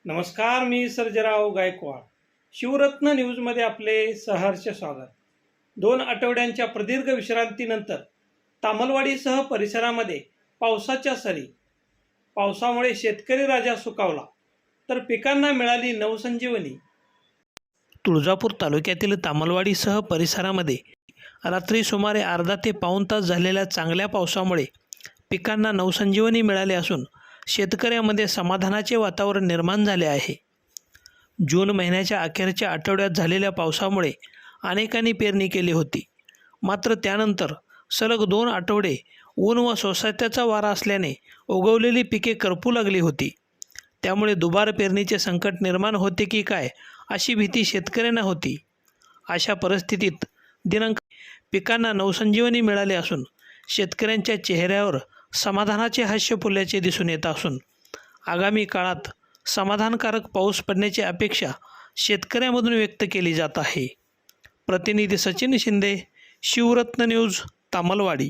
नमस्कार, मी सर्जेराव गायकवाड. शिवरत्न न्यूजमध्ये आपले सहर्ष स्वागत. 2 आठवड्यांच्या प्रदीर्घ विश्रांतीनंतर तामलवाडीसह परिसरामध्ये पावसाच्या सरी. पावसामुळे शेतकरी राजा सुखावला, तर पिकांना मिळाली नवसंजीवनी. तुळजापूर तालुक्यातील तामलवाडीसह परिसरामध्ये रात्री सुमारे अर्धा ते पाऊण तास झालेल्या चांगल्या पावसामुळे पिकांना नवसंजीवनी मिळाली असून शेतकऱ्यांमध्ये समाधानाचे वातावरण निर्माण झाले आहे. जून महिन्याच्या अखेरच्या आठवड्यात झालेल्या पावसामुळे अनेकांनी पेरणी केली होती. मात्र त्यानंतर सलग 2 आठवडे ऊन व सोसाट्याचा वारा असल्याने उगवलेली पिके करपू लागली होती. त्यामुळे दुबार पेरणीचे संकट निर्माण होते की काय अशी भीती शेतकऱ्यांना होती. अशा परिस्थितीत पिकांना नवसंजीवनी मिळाले असून शेतकऱ्यांच्या चेहऱ्यावर समाधानाचे हास्य फुलल्याचे दिसून येत असून आगामी काळात समाधानकारक पाऊस पडण्याची अपेक्षा शेतकऱ्यांमधून व्यक्त केली जात आहे. प्रतिनिधी सचिन शिंदे, शिवरत्न न्यूज, तामलवाडी.